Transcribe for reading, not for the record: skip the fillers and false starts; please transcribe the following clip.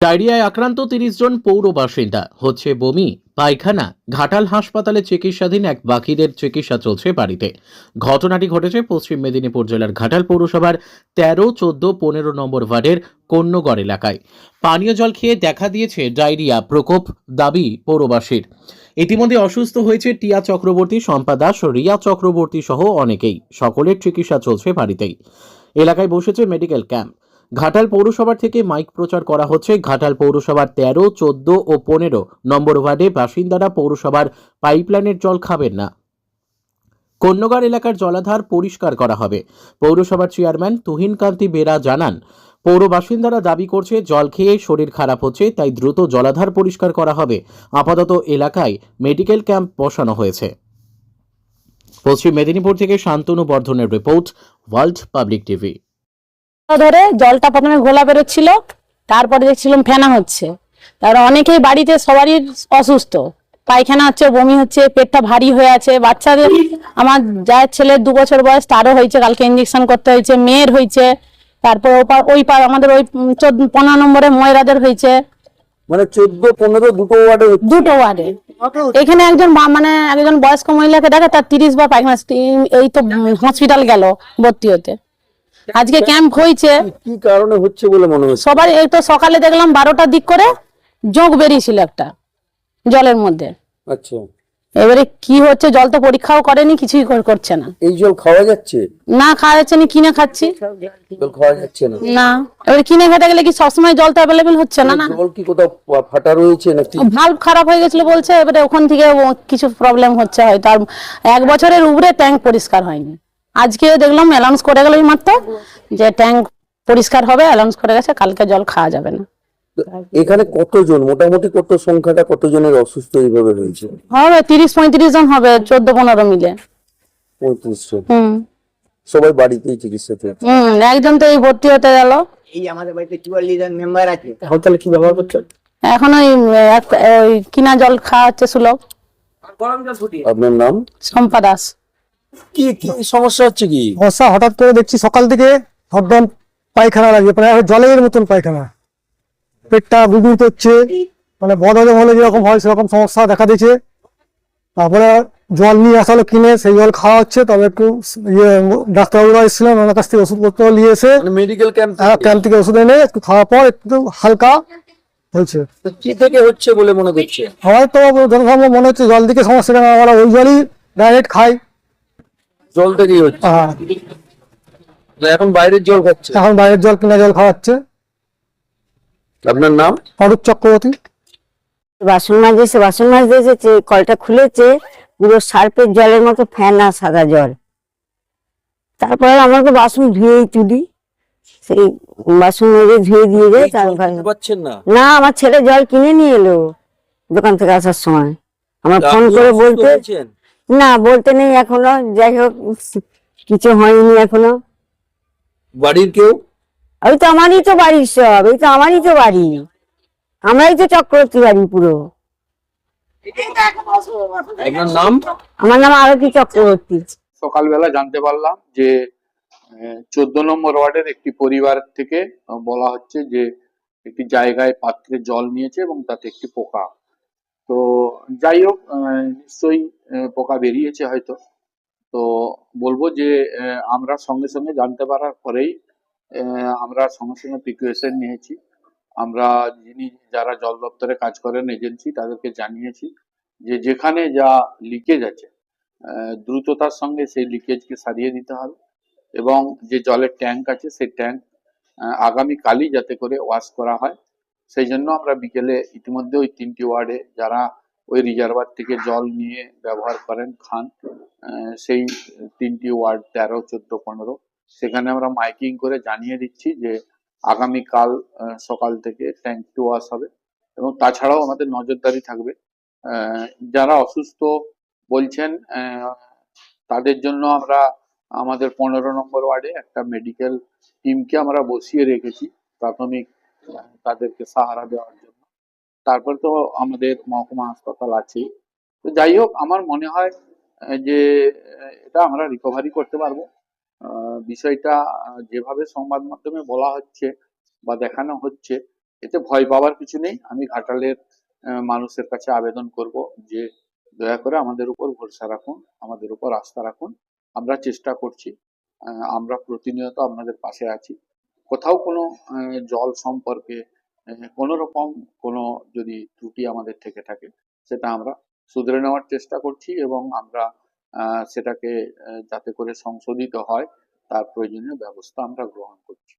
ডায়রিয়ায় আক্রান্ত ৩০ জন পৌর বাসিন্দা, হচ্ছে বমি, পায়খানা। ঘাটাল হাসপাতালে চিকিৎসাধীন এক বাকিদের চিকিৎসা চলছে বাড়িতে। ঘটনাটি ঘটেছে পশ্চিম মেদিনীপুর জেলার ঘাটাল পৌরসভার ১৩, ১৪, ১৫ নম্বর ওয়ার্ডের কন্যগড় এলাকায়। পানীয় জল খেয়ে দেখা দিয়েছে ডায়রিয়া প্রকোপ, দাবি পৌরবাসীর। ইতিমধ্যে অসুস্থ হয়েছে টিয়া চক্রবর্তী, শম্পা দাস, রিয়া চক্রবর্তী সহ অনেকেই। সকলের চিকিৎসা চলছে বাড়িতেই। এলাকায় বসেছে মেডিকেল ক্যাম্প। ঘাটাল পৌরসভার থেকে মাইক প্রচার করা হচ্ছে। ঘাটাল পৌরসভার ১৩, ১৪ ও ১৫ নম্বর ওয়ার্ডে বাসিন্দারা পৌরসভার পাইপলাইনের জল খাবেন না। কন্যগড় এলাকার জলাধার পরিষ্কার করা হবে। পৌরসভার চেয়ারম্যান তুহিন কান্তি বেরা জানান, পৌর বাসিন্দারা দাবি করছে জল খেয়ে শরীর খারাপ হচ্ছে, তাই দ্রুত জলাধার পরিষ্কার করা হবে। আপাতত এলাকায় মেডিকেল ক্যাম্প বসানো হয়েছে। পশ্চিম মেদিনীপুর থেকে শান্তনু বর্ধনের রিপোর্ট, ওয়ার্ল্ড পাবলিক টিভি। ধরে জলটা প্রথমে ঘোলা বেরোচ্ছিল, তারপরে দেখছিলাম ফেনা হচ্ছে। তারপরে অনেকেই বাড়িতে সবারই অসুস্থ, পায়খানা হচ্ছে, বমি হচ্ছে, পেটটা ভারী হয়ে আছে। বাচ্চাদের, আমার যার ছেলের 2 বছর বয়স, তারও হয়েছে, কালকে ইঞ্জেকশন করতে হয়েছে। মেয়ের হয়েছে, তারপর ওই পার আমাদের ওই 15 নম্বরে ময়রাদের হয়েছে। মানে 14, 15 দুটো ওয়ার্ডে এখানে একজন বয়স্ক মহিলাকে দেখে, তার 30 বার পায়খানা। এই তো হসপিটাল গেল ভর্তি হতে। আজকে ক্যাম্প হয়েছে। কি কারণে হচ্ছে বলে মনে হচ্ছে? সবার এই তো সকালে দেখলাম 12টার দিক করে জোঁক বেরিয়েছিল একটা জলের মধ্যে। আচ্ছা, এবারে কি হচ্ছে, জল তো পরীক্ষাও করেনি, কিছুই করছে না। এই জল খাওয়া যাচ্ছে? না, খাওয়া যাচ্ছে না, কিনে খাচ্ছি। জল খাওয়া যাচ্ছে না? না, এবারে কিনে খেতে গেলে কি সবসময় জল তো অ্যাভেলেবেল হচ্ছে না। না, জল কি কোথাও ফাটা রয়েছে নাকি? ভাল্ব খারাপ হয়ে গেছিল বলছে। এবারে ওখান থেকে কিছু প্রবলেম হচ্ছে হয়তো। আর 1 বছরের উপরে ট্যাঙ্ক পরিষ্কার হয়নি। আজকে দেখলাম অ্যানাউন্স করে গেল মাত্র যে ট্যাঙ্ক পরিষ্কার হবে, অ্যানাউন্স করে গেছে, কালকে জল খাওয়া যাবে না। এখানে কতজন, মোটামুটি কত সংখ্যাটা, কতজনের অসুস্থ এইভাবে হয়েছে? হবে 30-35 জন হবে, 14-15 মিলে। 35 জন। সবাই বাড়িতেই চিকিৎসা চলছে? একজন তো এই ভর্তি হতে গেল। এই আমাদের বাড়িতে 44 জন মেম্বার আছে। এখন তাহলে কি ব্যবহার করছেন? এখন ওই কিনা জল খাওয়া হচ্ছে সুলভ। আপনার নাম? শম্পা দাস। কি কি সমস্যা হচ্ছে? কি বর্ষা হঠাৎ করে দেখছি সকাল থেকে একদম পায়খানা লাগে, প্রায় জলের মতন পায়খানা। পেটটা গুড়গুড় করছে, মানে বদহজম হলে যেরকম হয় সেরকম সমস্যা দেখা দিয়েছে। তারপরে জল নিয়ে আসা হলো কিনে, সেই জল খাওয়া হচ্ছে। তবে একটু ডাক্তারবাবুরা এসেছিলেন, ওনার কাছ থেকে ওষুধপত্র নিয়ে এসে মেডিকেল ক্যাম্প থেকে ওষুধ এনে একটু খাওয়ার পর একটু হালকা হয়েছে। কি থেকে হচ্ছে বলে মনে করছে? হয়তো যথাসম্ভব মনে হচ্ছে জল দিকে সমস্যা, কেন আমরা ওই জলই ডাইরেক্ট খাই। জল থেকেই হচ্ছে? হ্যাঁ, এখন বাইরের জল খাচ্ছে? এখন বাইরের জল, কিনা জল খাওয়াচ্ছে। আপনার নাম? অরূপ চক্রবর্তী। বাসন মাজেছে, কলটা খুলেছে, পুরো সার্পের জলের মতো ফেনা সাদা জল। তারপরে আমরা তো বাসন ধুয়েই তুলি, সেই বাসন মেজে ধুয়ে দিয়ে যায়। পাচ্ছেন না? না, আমার ছেলে জল কিনে নিয়ে এলো দোকান থেকে আসার সময়। আমার ফোন করে বলতে নেই এখনো। যাই হোক, কিছু হয়নি এখনো। বাড়ির কেউ? ওই তো আমারই তো বাড়ি, সব এই তো আমারই তো বাড়ি, আমরাই তো চক্রবর্তী বাড়ি পুরো। আপনার নাম? আমার নাম আরতি চক্রবর্তী। সকালবেলা জানতে পারলাম যে 14 নম্বর ওয়ার্ডের একটি পরিবার থেকে বলা হচ্ছে যে একটি জায়গায় পাত্রে জল নিয়েছে এবং তাতে একটি পোকা। তো যাই হোক, নিশ্চয়ই পোকা বেরিয়েছে হয়তো। তো বলবো যে আমরা সঙ্গে সঙ্গে জানতে পারার পরেই আমরা সঙ্গে সঙ্গে প্রিকশন নিয়েছি। আমরা যারা জল দপ্তরে কাজ করেন এজেন্সি, তাদেরকে জানিয়েছি যে যেখানে যা লিকেজ আছে দ্রুততার সঙ্গে সেই লিকেজকে সারিয়ে দিতে হবে, এবং যে জলের ট্যাঙ্ক আছে সেই ট্যাঙ্ক আগামীকালই যাতে করে ওয়াশ করা হয়। সেই জন্য আমরা বিকেলে ইতিমধ্যে ওই 3টি ওয়ার্ডে যারা ওই রিজার্ভার থেকে জল নিয়ে ব্যবহার করেন, খান, সেই 3টি ওয়ার্ড 13, 14, 15, সেখানে আমরা মাইকিং করে জানিয়ে দিচ্ছি যে আগামীকাল সকাল থেকে ট্যাঙ্কটি ওয়াশ হবে। এবং তাছাড়াও আমাদের নজরদারি থাকবে। যারা অসুস্থ বলছেন তাদের জন্য আমরা আমাদের 15 নম্বর ওয়ার্ডে একটা মেডিকেল টিমকে আমরা বসিয়ে রেখেছি প্রাথমিক তাদেরকে সাহারা দেওয়ার জন্য। তারপর তো আমাদের মহকুমা হাসপাতাল আছে। তো যাই হোক, আমার মনে হয় যে এটা আমরা রিকভারি করতে পারবো। বিষয়টা যেভাবে সংবাদ মাধ্যমে বলা হচ্ছে বা দেখানো হচ্ছে, এতে ভয় পাওয়ার কিছু নেই। আমি ঘাটালের মানুষের কাছে আবেদন করব যে দয়া করে আমাদের উপর ভরসা রাখুন, আমাদের উপর আস্থা রাখুন। আমরা চেষ্টা করছি, আমরা প্রতিনিয়ত আপনাদের পাশে আছি। কোথাও কোনো জল সম্পর্কে কোনো রকম কোনো যদি ত্রুটি আমাদের থেকে থাকে সেটা আমরা শুধরে নেওয়ার চেষ্টা করছি এবং আমরা সেটাকে যাতে করে সংশোধিত হয় তার প্রয়োজনীয় ব্যবস্থা আমরা গ্রহণ করছি।